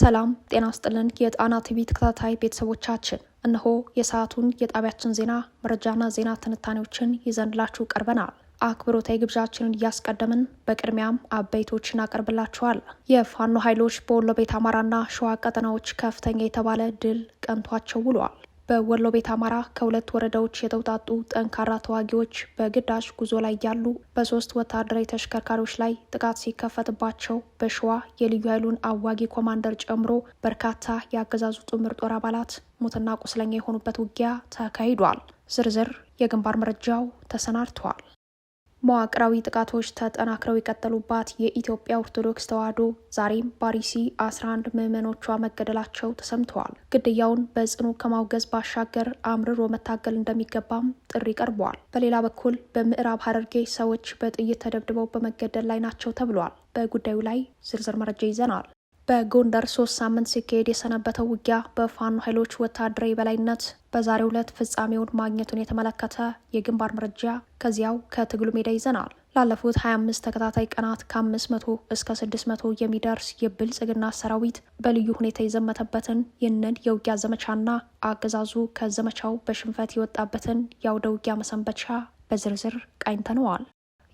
ሰላም ጤና ይስጥልን። የጣና ቲቪ ተከታታይ ቤተሰቦቻችን እነሆ የሰዓቱን የጣቢያችን ዜና መረጃና ዜና ትንታኔዎችን ይዘንላችሁ ቀርበናል። አክብሮታዊ ግብዣችንን እያስቀደምን በቅድሚያም አበይቶችን እናቀርብላችኋል። የፋኖ ኃይሎች በወሎ ቤት አማራና ሸዋ ቀጠናዎች ከፍተኛ የተባለ ድል ቀንቷቸው ውሏል። በወሎ ቤት አማራ ከሁለት ወረዳዎች የተውጣጡ ጠንካራ ተዋጊዎች በግዳጅ ጉዞ ላይ ያሉ በሶስት ወታደራዊ ተሽከርካሪዎች ላይ ጥቃት ሲከፈትባቸው በሸዋ የልዩ ኃይሉን አዋጊ ኮማንደር ጨምሮ በርካታ የአገዛዙ ጥምር ጦር አባላት ሙትና ቁስለኛ የሆኑበት ውጊያ ተካሂዷል። ዝርዝር የግንባር መረጃው ተሰናድተዋል። መዋቅራዊ ጥቃቶች ተጠናክረው የቀጠሉባት የኢትዮጵያ ኦርቶዶክስ ተዋሕዶ ዛሬም በአርሲ 11 ምዕመኖቿ መገደላቸው ተሰምተዋል። ግድያውን በጽኑ ከማውገዝ ባሻገር አምርሮ መታገል እንደሚገባም ጥሪ ቀርበዋል። በሌላ በኩል በምዕራብ ሐረርጌ ሰዎች በጥይት ተደብድበው በመገደል ላይ ናቸው ተብሏል። በጉዳዩ ላይ ዝርዝር መረጃ ይዘናል። በጎንደር 3 ሳምንት ሲካሄድ የሰነበተው ውጊያ በፋኖ ኃይሎች ወታደራዊ በላይነት በዛሬው ዕለት ፍጻሜውን ማግኘቱን የተመለከተ የግንባር መረጃ ከዚያው ከትግሉ ሜዳ ይዘናል። ላለፉት 25 ተከታታይ ቀናት ከ500 እስከ 600 የሚደርስ የብልጽግና ሰራዊት በልዩ ሁኔታ የዘመተበትን ይህንን የውጊያ ዘመቻና አገዛዙ ከዘመቻው በሽንፈት የወጣበትን የአውደ ውጊያ መሰንበቻ በዝርዝር ቃኝተነዋል።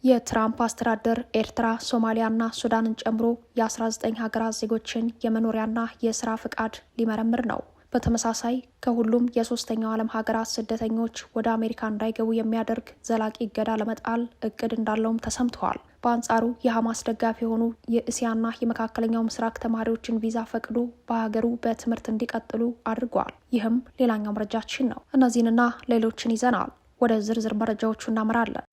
የትራምፕ አስተዳደር ኤርትራ፣ ሶማሊያና ሱዳንን ጨምሮ የ19 ሀገራት ዜጎችን የመኖሪያና የስራ ፍቃድ ሊመረምር ነው። በተመሳሳይ ከሁሉም የሶስተኛው ዓለም ሀገራት ስደተኞች ወደ አሜሪካ እንዳይገቡ የሚያደርግ ዘላቂ እገዳ ለመጣል እቅድ እንዳለውም ተሰምተዋል። በአንጻሩ የሐማስ ደጋፊ የሆኑ የእስያና የመካከለኛው ምስራቅ ተማሪዎችን ቪዛ ፈቅዶ በሀገሩ በትምህርት እንዲቀጥሉ አድርጓል። ይህም ሌላኛው መረጃችን ነው። እነዚህንና ሌሎችን ይዘናል። ወደ ዝርዝር መረጃዎቹ እናመራለን።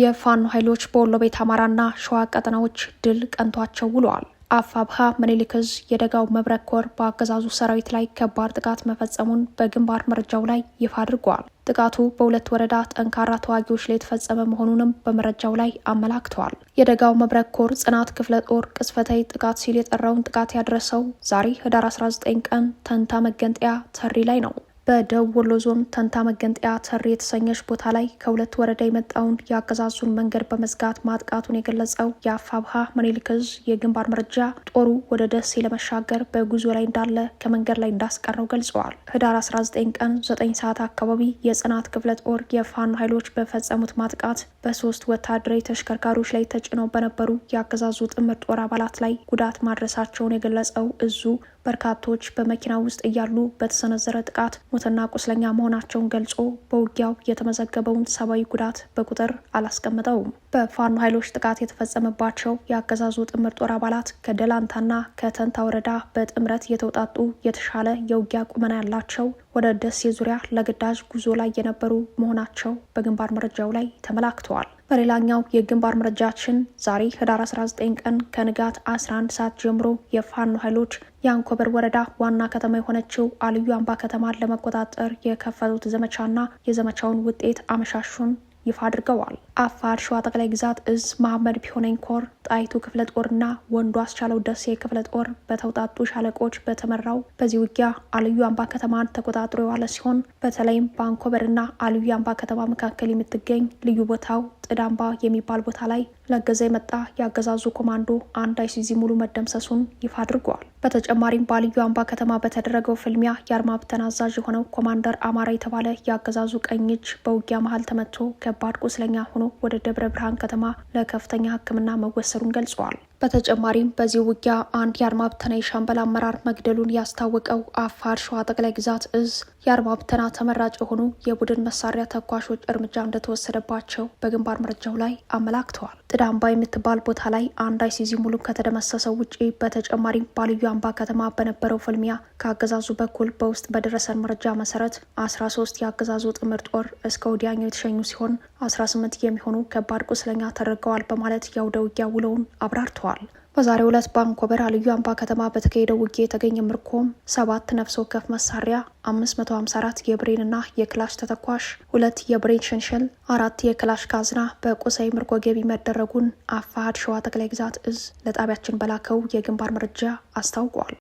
የፋኖ ኃይሎች በወሎ ቤት አማራና ሸዋ ቀጠናዎች ድል ቀንቷቸው ውለዋል። አፋብሃ ምኒልክ ዕዝ የደጋው መብረቅ ኮር በአገዛዙ ሰራዊት ላይ ከባድ ጥቃት መፈጸሙን በግንባር መረጃው ላይ ይፋ አድርጓል። ጥቃቱ በሁለት ወረዳ ጠንካራ ተዋጊዎች ላይ የተፈጸመ መሆኑንም በመረጃው ላይ አመላክተዋል። የደጋው መብረቅ ኮር ጽናት ክፍለ ጦር ቅስፈታዊ ጥቃት ሲል የጠራውን ጥቃት ያደረሰው ዛሬ ህዳር 19 ቀን ተንታ መገንጠያ ተሪ ላይ ነው። በደቡብ ወሎ ዞን ተንታ መገንጠያ ተሪ የተሰኘች ቦታ ላይ ከሁለት ወረዳ የመጣውን የአገዛዙን መንገድ በመዝጋት ማጥቃቱን የገለጸው የአፋብሃ ምኒልክ ዕዝ የግንባር መረጃ ጦሩ ወደ ደሴ ለመሻገር በጉዞ ላይ እንዳለ ከመንገድ ላይ እንዳስቀረው ገልጸዋል። ህዳር 19 ቀን 9 ሰዓት አካባቢ የጽናት ክፍለ ጦር የፋኖ ኃይሎች በፈጸሙት ማጥቃት በሶስት ወታደራዊ ተሽከርካሪዎች ላይ ተጭነው በነበሩ የአገዛዙ ጥምር ጦር አባላት ላይ ጉዳት ማድረሳቸውን የገለጸው እዙ በርካቶች በመኪና ውስጥ እያሉ በተሰነዘረ ጥቃት ሞትና ቁስለኛ መሆናቸውን ገልጾ በውጊያው የተመዘገበውን ሰብአዊ ጉዳት በቁጥር አላስቀምጠውም። በፋኖ ኃይሎች ጥቃት የተፈጸመባቸው የአገዛዙ ጥምር ጦር አባላት ከደላንታና ከተንታ ወረዳ በጥምረት የተውጣጡ የተሻለ የውጊያ ቁመና ያላቸው ወደ ደሴ ዙሪያ ለግዳጅ ጉዞ ላይ የነበሩ መሆናቸው በግንባር መረጃው ላይ ተመላክተዋል። በሌላኛው የግንባር መረጃችን ዛሬ ህዳር 19 ቀን ከንጋት 11 ሰዓት ጀምሮ የፋኖ ኃይሎች የአንኮበር ወረዳ ዋና ከተማ የሆነችው አልዩ አምባ ከተማን ለመቆጣጠር የከፈቱት ዘመቻና የዘመቻውን ውጤት አመሻሹን ይፋ አድርገዋል። አፋር ሸዋ ጠቅላይ ግዛት እዝ መሐመድ ቢሆነኝ ኮር ጣይቱ ክፍለ ጦርና ወንዱ አስቻለው ደሴ ክፍለ ጦር በተውጣጡ ሻለቆች በተመራው በዚህ ውጊያ አልዩ አምባ ከተማን ተቆጣጥሮ የዋለ ሲሆን በተለይም በአንኮበርና አልዩ አምባ ከተማ መካከል የምትገኝ ልዩ ቦታው ጥዳምባ የሚባል ቦታ ላይ ለገዛ የመጣ የአገዛዙ ኮማንዶ አንድ አይሲዚ ሙሉ መደምሰሱን ይፋ አድርጓል። በተጨማሪም በአልዩ አምባ ከተማ በተደረገው ፍልሚያ የአርማ ብተና አዛዥ የሆነው ኮማንደር አማራ የተባለ የአገዛዙ ቀኝ እጅ በውጊያ መሀል ተመቶ ከባድ ቁስለኛ ሆኖ ወደ ደብረ ብርሃን ከተማ ለከፍተኛ ሕክምና መወሰዱን ገልጸዋል። በተጨማሪም በዚህ ውጊያ አንድ የአርማ ብተና የሻምበል አመራር መግደሉን ያስታወቀው አፋር ሸዋ ጠቅላይ ግዛት እዝ የአርማ ብተና ተመራጭ የሆኑ የቡድን መሳሪያ ተኳሾች እርምጃ እንደተወሰደባቸው በግንባር መረጃው ላይ አመላክተዋል። ጥዳምባ የምትባል ቦታ ላይ አንድ አይሲዚ ሙሉ ከተደመሰሰው ውጪ በተጨማሪም በልዩ አምባ ከተማ በነበረው ፍልሚያ ከአገዛዙ በኩል በውስጥ በደረሰን መረጃ መሰረት 13 የአገዛዙ ጥምር ጦር እስከ ወዲያኛው የተሸኙ ሲሆን 18 የሚሆኑ ከባድ ቁስለኛ ተደርገዋል በማለት የአውደ ውጊያ ውለውን አብራርተዋል። በዛሬው ዕለት በአንኮበር አልዩ አምባ ከተማ በተካሄደው ውጊያ የተገኘ ምርኮም 7 ነፍስ ወከፍ መሳሪያ፣ 554 የብሬንና የክላሽ ተተኳሽ፣ 2 የብሬን ሸንሸል፣ 4 የክላሽ ካዝና በቁሳዊ ምርኮ ገቢ መደረጉን አፋሕድ ሸዋ ጠቅላይ ግዛት እዝ ለጣቢያችን በላከው የግንባር መረጃ አስታውቋል።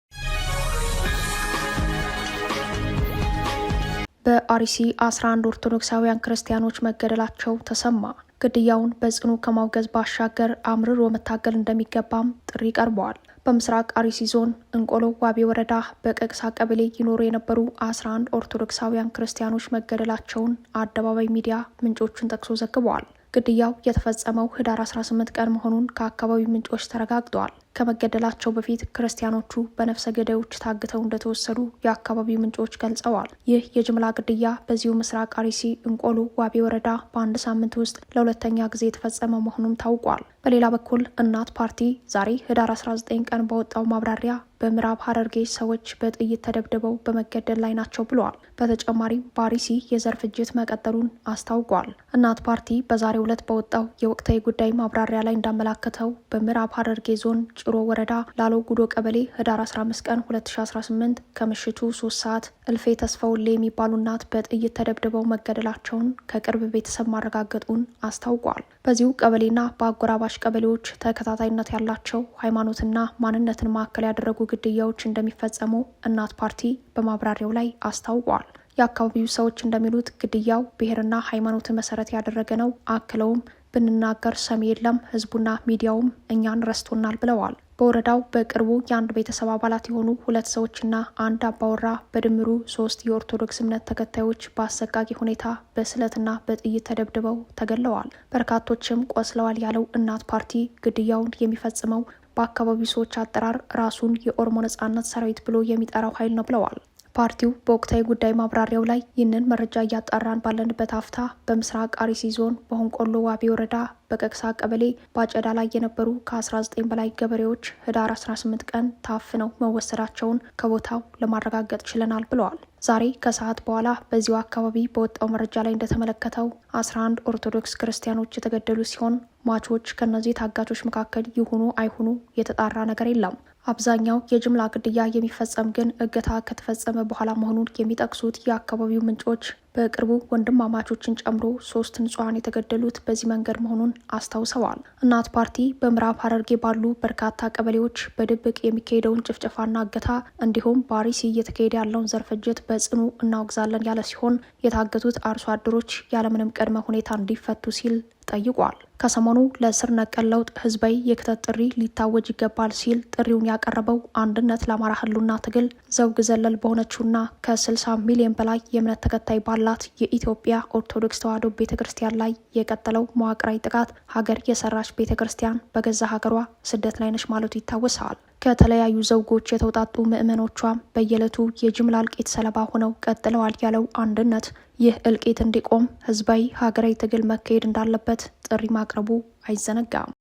በአርሲ 11 ኦርቶዶክሳውያን ክርስቲያኖች መገደላቸው ተሰማ። ግድያውን በጽኑ ከማውገዝ ባሻገር አምርሮ መታገል እንደሚገባም ጥሪ ቀርበዋል። በምስራቅ አርሲ ዞን እንቆሎ ዋቢ ወረዳ በቀቅሳ ቀበሌ ይኖሩ የነበሩ 11 ኦርቶዶክሳውያን ክርስቲያኖች መገደላቸውን አደባባይ ሚዲያ ምንጮቹን ጠቅሶ ዘግበዋል። ግድያው የተፈጸመው ህዳር 18 ቀን መሆኑን ከአካባቢው ምንጮች ተረጋግጠዋል። ከመገደላቸው በፊት ክርስቲያኖቹ በነፍሰ ገዳዮች ታግተው እንደተወሰዱ የአካባቢው ምንጮች ገልጸዋል። ይህ የጅምላ ግድያ በዚሁ ምስራቅ አርሲ እንቆሎ ዋቢ ወረዳ በአንድ ሳምንት ውስጥ ለሁለተኛ ጊዜ የተፈጸመ መሆኑም ታውቋል። በሌላ በኩል እናት ፓርቲ ዛሬ ህዳር 19 ቀን በወጣው ማብራሪያ በምዕራብ ሐረርጌ ሰዎች በጥይት ተደብድበው በመገደል ላይ ናቸው ብለዋል። በተጨማሪም በአርሲ የዘር ፍጅት መቀጠሉን አስታውቋል። እናት ፓርቲ በዛሬው ዕለት በወጣው የወቅታዊ ጉዳይ ማብራሪያ ላይ እንዳመላከተው በምዕራብ ሐረርጌ ዞን ጭሮ ወረዳ ላሎ ጉዶ ቀበሌ ህዳር 15 ቀን 2018 ከምሽቱ 3 ሰዓት እልፌ ተስፋውሌ የሚባሉ እናት በጥይት ተደብድበው መገደላቸውን ከቅርብ ቤተሰብ ማረጋገጡን አስታውቋል። በዚሁ ቀበሌና በአጎራባሽ ቀበሌዎች ተከታታይነት ያላቸው ሃይማኖትና ማንነትን ማዕከል ያደረጉ ግድያዎች እንደሚፈጸሙ እናት ፓርቲ በማብራሪያው ላይ አስታውቋል። የአካባቢው ሰዎች እንደሚሉት ግድያው ብሔርና ሃይማኖትን መሰረት ያደረገ ነው። አክለውም ብንናገር ሰሚ የለም፣ ህዝቡና ሚዲያውም እኛን ረስቶናል ብለዋል። በወረዳው በቅርቡ የአንድ ቤተሰብ አባላት የሆኑ 2 ሰዎችና አንድ አባወራ በድምሩ 3 የኦርቶዶክስ እምነት ተከታዮች በአሰቃቂ ሁኔታ በስለትና በጥይት ተደብድበው ተገድለዋል። በርካቶችም ቆስለዋል ያለው እናት ፓርቲ ግድያውን የሚፈጽመው በአካባቢው ሰዎች አጠራር ራሱን የኦሮሞ ነጻነት ሰራዊት ብሎ የሚጠራው ኃይል ነው ብለዋል። ፓርቲው በወቅታዊ ጉዳይ ማብራሪያው ላይ ይህንን መረጃ እያጣራን ባለንበት አፍታ በምስራቅ አርሲ ዞን በሆንቆሎ ዋቢ ወረዳ በቀቅሳ ቀበሌ በአጨዳ ላይ የነበሩ ከ19 በላይ ገበሬዎች ህዳር 18 ቀን ታፍነው መወሰዳቸውን ከቦታው ለማረጋገጥ ችለናል ብለዋል። ዛሬ ከሰዓት በኋላ በዚሁ አካባቢ በወጣው መረጃ ላይ እንደተመለከተው 11 ኦርቶዶክስ ክርስቲያኖች የተገደሉ ሲሆን ሟቾች ከነዚህ ታጋቾች መካከል ይሁኑ አይሁኑ የተጣራ ነገር የለም። አብዛኛው የጅምላ ግድያ የሚፈጸም ግን እገታ ከተፈጸመ በኋላ መሆኑን የሚጠቅሱት የአካባቢው ምንጮች በቅርቡ ወንድማማቾችን ጨምሮ 3 ንጹሐን የተገደሉት በዚህ መንገድ መሆኑን አስታውሰዋል። እናት ፓርቲ በምዕራብ ሐረርጌ ባሉ በርካታ ቀበሌዎች በድብቅ የሚካሄደውን ጭፍጨፋና እገታ እንዲሁም በአርሲ እየተካሄደ ያለውን ዘር ፍጅት በጽኑ እናወግዛለን ያለ ሲሆን የታገቱት አርሶ አደሮች ያለምንም ቅድመ ሁኔታ እንዲፈቱ ሲል ጠይቋል። ከሰሞኑ ለስር ነቀል ለውጥ ህዝባዊ የክተት ጥሪ ሊታወጅ ይገባል ሲል ጥሪውን ያቀረበው አንድነት ለአማራ ህልውና ትግል ዘውግ ዘለል በሆነችውና ከ60 ሚሊዮን በላይ የእምነት ተከታይ ባላት የኢትዮጵያ ኦርቶዶክስ ተዋሕዶ ቤተክርስቲያን ላይ የቀጠለው መዋቅራዊ ጥቃት ሀገር የሰራች ቤተክርስቲያን በገዛ ሀገሯ ስደት ላይ ነች ማለቱ ይታወሳል። ከተለያዩ ዘውጎች የተውጣጡ ምዕመኖቿም በየዕለቱ የጅምላ እልቂት ሰለባ ሆነው ቀጥለዋል ያለው አንድነት ይህ እልቂት እንዲቆም ህዝባዊ ሀገራዊ ትግል መካሄድ እንዳለበት ጥሪ ማቅረቡ አይዘነጋም።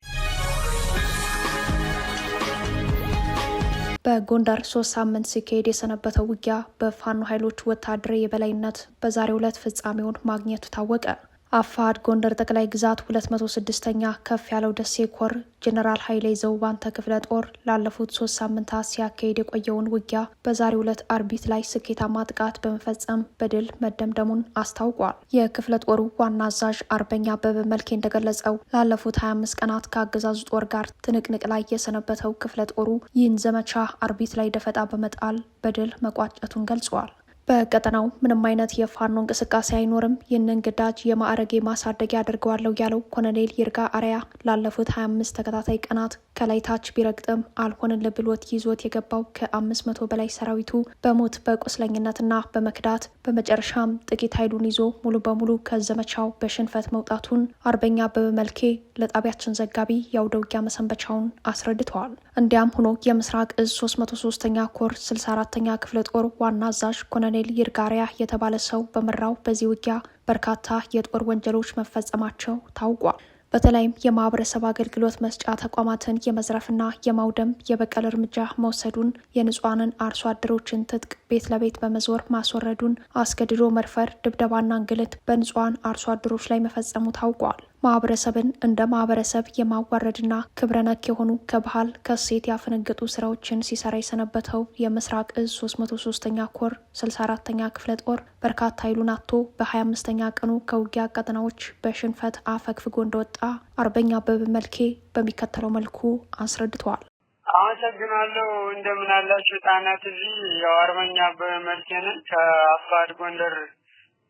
በጎንደር 3 ሳምንት ሲካሄድ የሰነበተው ውጊያ በፋኖ ኃይሎች ወታደራዊ የበላይነት በዛሬው ዕለት ፍጻሜውን ማግኘቱ ታወቀ። አፋድ ጎንደር ጠቅላይ ግዛት 206ኛ ከፍ ያለው ደሴ ኮር ጀነራል ኃይሌ ዘውባንተ ክፍለ ጦር ላለፉት 3 ሳምንታት ሲያካሄድ የቆየውን ውጊያ በዛሬው ዕለት አርቢት ላይ ስኬታማ ጥቃት በመፈጸም በድል መደምደሙን አስታውቋል። የክፍለ ጦሩ ዋና አዛዥ አርበኛ አበበ መልኬ እንደገለጸው ላለፉት 25 ቀናት ከአገዛዙ ጦር ጋር ትንቅንቅ ላይ የሰነበተው ክፍለ ጦሩ ይህን ዘመቻ አርቢት ላይ ደፈጣ በመጣል በድል መቋጨቱን ገልጿል። በቀጠናው ምንም አይነት የፋኖ እንቅስቃሴ አይኖርም፣ ይህንን ግዳጅ የማዕረጌ ማሳደጊያ አድርገዋለሁ ያለው ኮሎኔል ይርጋ አርያ ላለፉት 25 ተከታታይ ቀናት ከላይ ታች ቢረግጥም አልሆንን ብሎት ይዞት የገባው ከ500 በላይ ሰራዊቱ በሞት በቁስለኝነትና በመክዳት በመጨረሻም ጥቂት ኃይሉን ይዞ ሙሉ በሙሉ ከዘመቻው በሽንፈት መውጣቱን አርበኛ አበበ መልኬ ለጣቢያችን ዘጋቢ የአውደ ውጊያ መሰንበቻውን አስረድተዋል። እንዲያም ሆኖ የምስራቅ እዝ 303ኛ ኮር 64ኛ ክፍለ ጦር ዋና አዛዥ ኮሎኔል ይርጋ አርያ የተባለ ሰው በመራው በዚህ ውጊያ በርካታ የጦር ወንጀሎች መፈጸማቸው ታውቋል። በተለይም የማህበረሰብ አገልግሎት መስጫ ተቋማትን የመዝረፍና የማውደም የበቀል እርምጃ መውሰዱን፣ የንጹሐንን አርሶ አደሮችን ትጥቅ ቤት ለቤት በመዞር ማስወረዱን፣ አስገድዶ መድፈር፣ ድብደባና እንግልት በንጹሐን አርሶ አደሮች ላይ መፈጸሙ ታውቋል። ማህበረሰብን እንደ ማህበረሰብ የማዋረድና ክብረ ነክ የሆኑ ከባህል ከሴት ያፈነገጡ ስራዎችን ሲሰራ የሰነበተው የምስራቅ እዝ 303ኛ ኮር 64ኛ ክፍለ ጦር በርካታ ኃይሉን አጥቶ በ25ኛ ቀኑ ከውጊያ ቀጠናዎች በሽንፈት አፈግፍጎ እንደወጣ አርበኛ አበበ መልኬ በሚከተለው መልኩ አስረድተዋል። አመሰግናለሁ። እንደምን አላችሁ ጣና ቲቪ። የአርበኛ አበበ መልኬ ነኝ ከአፋድ ጎንደር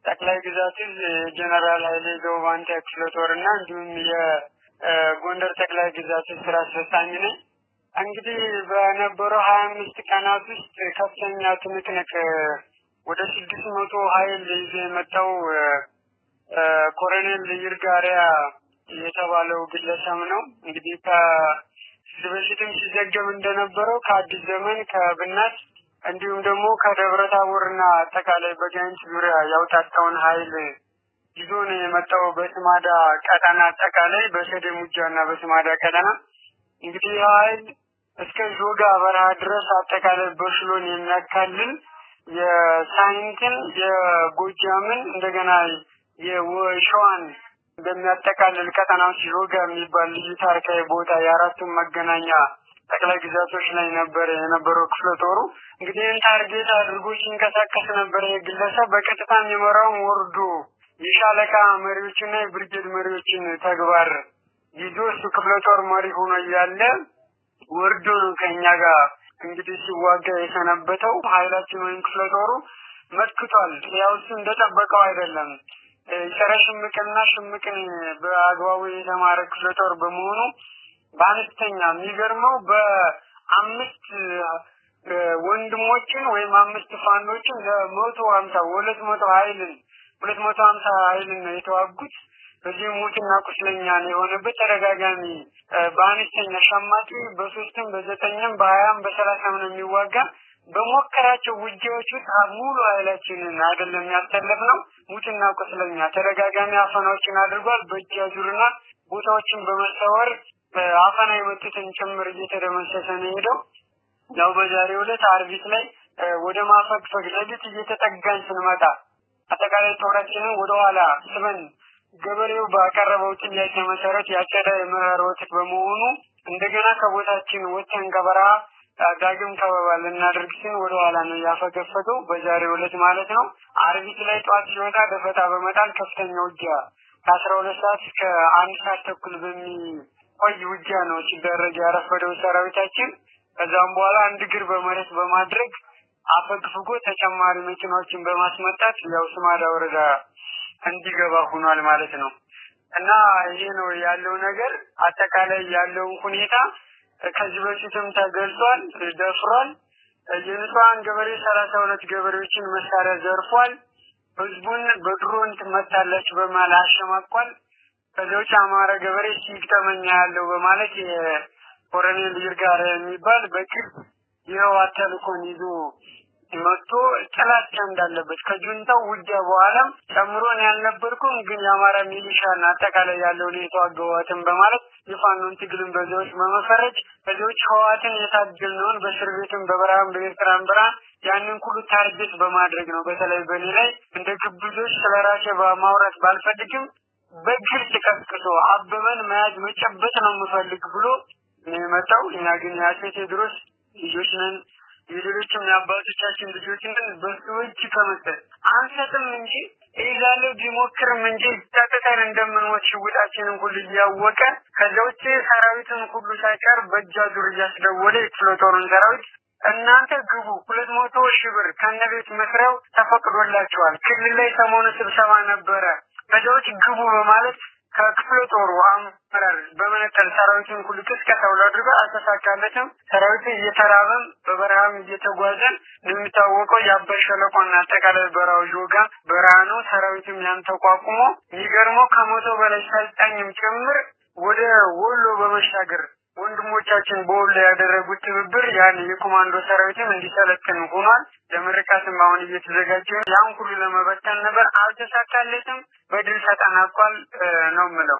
ጠቅላይ ግዛት ጀነራል ኃይሌ ገብረአንተ ክፍለ ጦርና እንዲሁም የጎንደር ጠቅላይ ግዛት ስራ አስፈጻሚ ነኝ። እንግዲህ በነበረው 25 ቀናት ውስጥ ከፍተኛ ትንቅንቅ ወደ 600 ኃይል ይዞ የመጣው ኮሎኔል ይርጋሪያ የተባለው ግለሰብ ነው። እንግዲህ ከዚህ በፊትም ሲዘገብ እንደነበረው ከአዲስ ዘመን ከብናት እንዲሁም ደግሞ ከደብረ ታቦርና አጠቃላይ በጋይንት ዙሪያ ያውጣጣውን ኃይል ይዞ ነው የመጣው። በስማዳ ቀጠና አጠቃላይ በሰዴ ሙጃና በስማዳ ቀጠና እንግዲህ ኃይል እስከ ጆጋ በረሃ ድረስ አጠቃላይ በሽሎን የሚያካልል የሳይንትን የጎጃምን እንደገና የሸዋን በሚያጠቃልል ቀጠናዎች ጆጋ የሚባል ልዩ ታሪካዊ ቦታ የአራቱም መገናኛ ጠቅላይ ግዛቶች ላይ ነበር የነበረው ክፍለ ጦሩ። እንግዲህ ታርጌት አድርጎ ሲንቀሳቀስ ነበር። የግለሰብ በቀጥታ የሚመራው ወርዶ የሻለቃ መሪዎችና የብርጌድ መሪዎችን ተግባር ይዞ እሱ ክፍለ ጦር መሪ ሆኖ እያለ ወርዶ ነው ከኛ ጋር እንግዲህ ሲዋጋ የሰነበተው። ኃይላችን ወይም ክፍለ ጦሩ መጥቷል። ያው እሱ እንደጠበቀው አይደለም። ጸረ ሽምቅና ሽምቅን በአግባቡ የተማረ ክፍለ ጦር በመሆኑ በአነስተኛ የሚገርመው በ5 ወንድሞችን ወይም 5 ፋኖችን ለ150 ኃይልን ነው የተዋጉት። በዚህ ሞትና ቁስለኛ ነው የሆነበት። ተደጋጋሚ በአነስተኛ ሸማቂ በ3ም በ9ም በ20ም በ30ም ነው የሚዋጋ። በሞከራቸው ውጊያዎች ውስጥ ሙሉ ኃይላችንን አይደለም ያስተለፍ ነው። ሙትና ቁስለኛ ተደጋጋሚ አፈናዎችን አድርጓል። በእጅ አዙርና ቦታዎችን በመሰወር አፈና የመጡትን ጭምር እየተደመሰሰ ነው ሄደው። ያው በዛሬው ዕለት አርቢት ላይ ወደ ማፈግፈግ ለሊት እየተጠጋን ስንመጣ አጠቃላይ ጦራችንን ወደ ኋላ ስበን ገበሬው ባቀረበው ጥያቄ መሰረት ያጨደ የመኸር ወቅት በመሆኑ እንደገና ከቦታችን ወጥተን ከበረሃ ዳግም ከበባ ልናደርግ ሲል ወደ ኋላ ነው ያፈገፈገው። በዛሬው ዕለት ማለት ነው። አርቢት ላይ ጧት ሲወጣ ደፈጣ በመጣል ከፍተኛ ውጊያ ከ12 ሰዓት እስከ 1 ሰዓት ተኩል በሚቆይ ውጊያ ነው ሲደረግ ያረፈደው ሰራዊታችን። ከዛም በኋላ አንድ እግር በመሬት በማድረግ አፈግፍጎ ተጨማሪ መኪናዎችን በማስመጣት ያው ስማዳ ወረዳ እንዲገባ ሆኗል ማለት ነው። እና ይሄ ነው ያለው ነገር። አጠቃላይ ያለው ሁኔታ ከዚህ በፊትም ተገልጿል። ደፍሯል። የንጹሃን ገበሬ 32 ገበሬዎችን መሳሪያ ዘርፏል። ህዝቡን በድሮን ትመታለች በማለት አሸማቋል። ከዚያውጭ አማራ ገበሬ ሲግጠመኛ ያለው በማለት የኮሎኔል ይርጋሪያ የሚባል በቅርብ የህወሓት ተልእኮን ይዞ መጥቶ ጥላቻ እንዳለበት ከጁንታው ውጊያ በኋላም ጨምሮን ያልነበርኩም ግን የአማራ ሚሊሻና አጠቃላይ ያለውን የተዋገዋትን በማለት የፋኖን ትግልን በዚያዎች በመፈረጅ በዚያዎች ህወሓትን የታገልነውን በእስር ቤትም በበረሃም በኤርትራም በረሃ ያንን ሁሉ ታርጌት በማድረግ ነው። በተለይ በኔ ላይ እንደ ግብዞች ስለራሴ በማውራት ባልፈልግም በግልጽ ቀስቅሶ አበበን መያዝ መጨበጥ ነው የምፈልግ ብሎ ነው የመጣው። እኛ ግን የአፄ ቴዎድሮስ ልጆች ነን። የሌሎችም የአባቶቻችን ልጆችን በሱ እጅ ከመሰል አንሰጥም እንጂ ይዛለው ቢሞክርም እንጂ ታጠተን እንደምንሞት ሽውጣችንን ሁሉ እያወቀ ከዚያ ውጭ ሰራዊትን ሁሉ ሳይቀር በእጅ አዙር እያስደወለ የክፍለ ጦሩን ሰራዊት እናንተ ግቡ 200 ሺህ ብር ከነቤት መስሪያው ተፈቅዶላቸዋል። ክልል ላይ ሰሞኑ ስብሰባ ነበረ። ከዚያ ውጭ ግቡ በማለት ከክፍለ ጦሩ አመራር በመነጠል ሰራዊቱን ሁሉ ቅስቀሳ አድርጎ አልተሳካለትም። ሰራዊቱ እየተራበም በበረሃም እየተጓዘን የሚታወቀው የአባይ ሸለቆና አጠቃላይ በረሃው ጆጋ በረሃ ነው። ሰራዊቱም ያን ተቋቁሞ የሚገርመው ከ100 በላይ ሰልጣኝም ጭምር ወደ ወሎ በመሻገር ወንድሞቻችን በወሎ ያደረጉት ትብብር ያን የኮማንዶ ሰራዊትም እንዲሰለጥን ሆኗል። ለምርቃትም አሁን እየተዘጋጀ ያን ሁሉ ለመበተን ነበር፣ አልተሳካለትም። በድል ተጠናቋል ነው የምለው።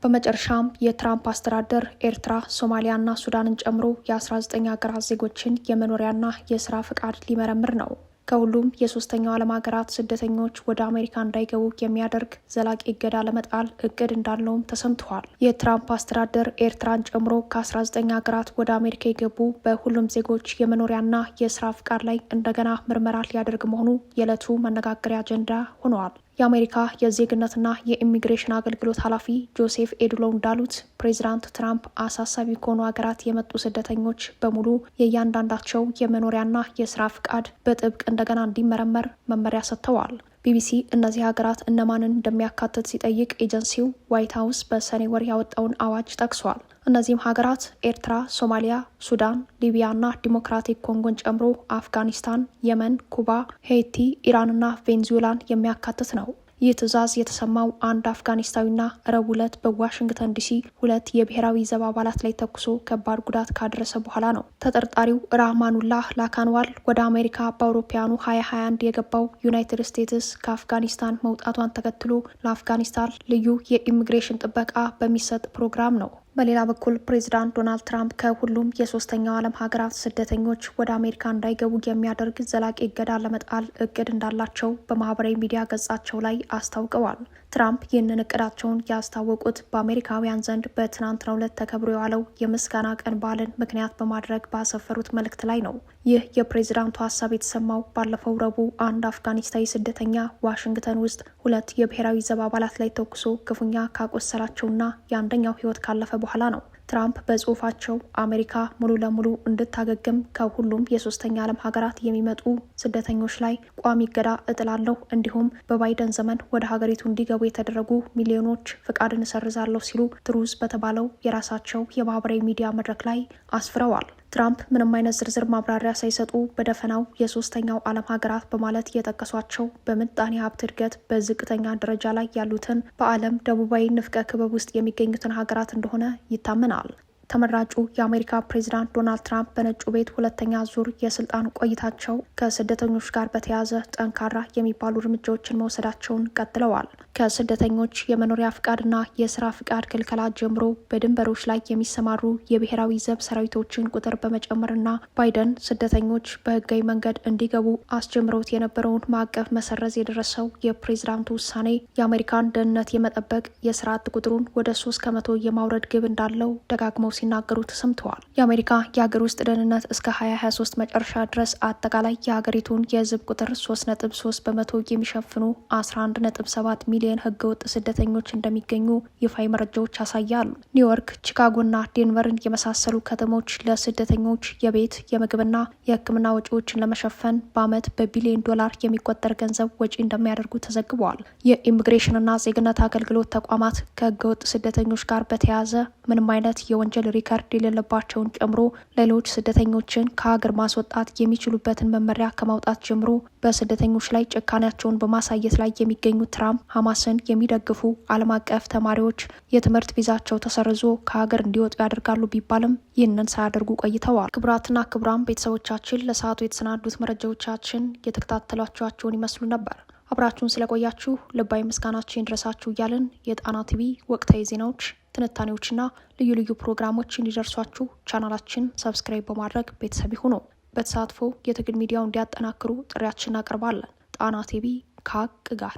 በመጨረሻም የትራምፕ አስተዳደር ኤርትራ፣ ሶማሊያና ሱዳንን ጨምሮ የ19 ሀገራት ዜጎችን የመኖሪያና የስራ ፍቃድ ሊመረምር ነው። ከሁሉም የሶስተኛው ዓለም ሀገራት ስደተኞች ወደ አሜሪካ እንዳይገቡ የሚያደርግ ዘላቂ እገዳ ለመጣል እቅድ እንዳለውም ተሰምተዋል። የትራምፕ አስተዳደር ኤርትራን ጨምሮ ከ19 ሀገራት ወደ አሜሪካ የገቡ በሁሉም ዜጎች የመኖሪያና የስራ ፍቃድ ላይ እንደገና ምርመራ ሊያደርግ መሆኑ የዕለቱ መነጋገሪያ አጀንዳ ሆነዋል። የአሜሪካ የዜግነትና የኢሚግሬሽን አገልግሎት ኃላፊ ጆሴፍ ኤዱሎ እንዳሉት ፕሬዚዳንት ትራምፕ አሳሳቢ ከሆኑ ሀገራት የመጡ ስደተኞች በሙሉ የእያንዳንዳቸው የመኖሪያና የስራ ፍቃድ በጥብቅ እንደገና እንዲመረመር መመሪያ ሰጥተዋል። ቢቢሲ እነዚህ ሀገራት እነማንን እንደሚያካትት ሲጠይቅ ኤጀንሲው ዋይት ሀውስ በሰኔ ወር ያወጣውን አዋጅ ጠቅሷል። እነዚህም ሀገራት ኤርትራ፣ ሶማሊያ፣ ሱዳን፣ ሊቢያና ዲሞክራቲክ ኮንጎን ጨምሮ አፍጋኒስታን፣ የመን፣ ኩባ፣ ሄይቲ፣ ኢራንና ቬንዙዌላን የሚያካትት ነው። ይህ ትዕዛዝ የተሰማው አንድ አፍጋኒስታዊና ረቡዕ ዕለት በዋሽንግተን ዲሲ 2 የብሔራዊ ዘብ አባላት ላይ ተኩሶ ከባድ ጉዳት ካደረሰ በኋላ ነው። ተጠርጣሪው ራህማኑላህ ላካንዋል ወደ አሜሪካ በአውሮፓውያኑ 2021 የገባው ዩናይትድ ስቴትስ ከአፍጋኒስታን መውጣቷን ተከትሎ ለአፍጋኒስታን ልዩ የኢሚግሬሽን ጥበቃ በሚሰጥ ፕሮግራም ነው። በሌላ በኩል ፕሬዚዳንት ዶናልድ ትራምፕ ከሁሉም የሶስተኛው ዓለም ሀገራት ስደተኞች ወደ አሜሪካ እንዳይገቡ የሚያደርግ ዘላቂ እገዳ ለመጣል እቅድ እንዳላቸው በማህበራዊ ሚዲያ ገጻቸው ላይ አስታውቀዋል። ትራምፕ ይህንን እቅዳቸውን ያስታወቁት በአሜሪካውያን ዘንድ በትናንትናው ዕለት ተከብሮ የዋለው የምስጋና ቀን በዓልን ምክንያት በማድረግ ባሰፈሩት መልእክት ላይ ነው። ይህ የፕሬዚዳንቱ ሀሳብ የተሰማው ባለፈው ረቡዕ አንድ አፍጋኒስታዊ ስደተኛ ዋሽንግተን ውስጥ 2 የብሔራዊ ዘብ አባላት ላይ ተኩሶ ክፉኛ ካቆሰላቸውና የአንደኛው ሕይወት ካለፈ በኋላ ነው። ትራምፕ በጽሁፋቸው አሜሪካ ሙሉ ለሙሉ እንድታገግም ከሁሉም የሶስተኛ ዓለም ሀገራት የሚመጡ ስደተኞች ላይ ቋሚ እገዳ እጥላለሁ፣ እንዲሁም በባይደን ዘመን ወደ ሀገሪቱ እንዲገቡ የተደረጉ ሚሊዮኖች ፍቃድን እሰርዛለሁ ሲሉ ትሩዝ በተባለው የራሳቸው የማህበራዊ ሚዲያ መድረክ ላይ አስፍረዋል። ትራምፕ ምንም አይነት ዝርዝር ማብራሪያ ሳይሰጡ በደፈናው የሶስተኛው ዓለም ሀገራት በማለት የጠቀሷቸው በምጣኔ ሀብት እድገት በዝቅተኛ ደረጃ ላይ ያሉትን በዓለም ደቡባዊ ንፍቀ ክበብ ውስጥ የሚገኙትን ሀገራት እንደሆነ ይታመናል። ተመራጩ የአሜሪካ ፕሬዚዳንት ዶናልድ ትራምፕ በነጩ ቤት 2ኛ ዙር የስልጣን ቆይታቸው ከስደተኞች ጋር በተያያዘ ጠንካራ የሚባሉ እርምጃዎችን መውሰዳቸውን ቀጥለዋል። ከስደተኞች የመኖሪያ ፍቃድና የስራ ፍቃድ ክልከላ ጀምሮ በድንበሮች ላይ የሚሰማሩ የብሔራዊ ዘብ ሰራዊቶችን ቁጥር በመጨመርና ባይደን ስደተኞች በህጋዊ መንገድ እንዲገቡ አስጀምረውት የነበረውን ማዕቀፍ መሰረዝ የደረሰው የፕሬዚዳንቱ ውሳኔ የአሜሪካን ደህንነት የመጠበቅ የስራ አጥ ቁጥሩን ወደ 3 ከመቶ የማውረድ ግብ እንዳለው ደጋግመው ሲናገሩ ተሰምተዋል። የአሜሪካ የሀገር ውስጥ ደህንነት እስከ 2023 መጨረሻ ድረስ አጠቃላይ የሀገሪቱን የህዝብ ቁጥር 3.3 በመቶ የሚሸፍኑ 11.7 ሚሊዮን ህገወጥ ስደተኞች እንደሚገኙ ይፋዊ መረጃዎች ያሳያሉ። ኒውዮርክ፣ ቺካጎና ዴንቨርን የመሳሰሉ ከተሞች ለስደተኞች የቤት የምግብና የሕክምና ወጪዎችን ለመሸፈን በአመት በቢሊዮን ዶላር የሚቆጠር ገንዘብ ወጪ እንደሚያደርጉ ተዘግበዋል። የኢሚግሬሽንና ዜግነት አገልግሎት ተቋማት ከህገወጥ ስደተኞች ጋር በተያያዘ ምንም አይነት የወንጀል ሪከርድ የሌለባቸውን ጨምሮ ሌሎች ስደተኞችን ከሀገር ማስወጣት የሚችሉበትን መመሪያ ከማውጣት ጀምሮ በስደተኞች ላይ ጭካኔያቸውን በማሳየት ላይ የሚገኙት ትራምፕ ሐማስን የሚደግፉ ዓለም አቀፍ ተማሪዎች የትምህርት ቪዛቸው ተሰርዞ ከሀገር እንዲወጡ ያደርጋሉ ቢባልም ይህንን ሳያደርጉ ቆይተዋል። ክቡራትና ክቡራን ቤተሰቦቻችን ለሰዓቱ የተሰናዱት መረጃዎቻችን የተከታተሏቸውን ይመስሉ ነበር። አብራችሁን ስለቆያችሁ ልባዊ ምስጋናችን ይድረሳችሁ እያልን የጣና ቲቪ ወቅታዊ ዜናዎች፣ ትንታኔዎችና ልዩ ልዩ ፕሮግራሞች እንዲደርሷችሁ ቻናላችን ሰብስክራይብ በማድረግ ቤተሰብ ይሁኑ። በተሳትፎ የትግል ሚዲያው እንዲያጠናክሩ ጥሪያችን እናቀርባለን። ጣና ቲቪ ከሀቅ ጋር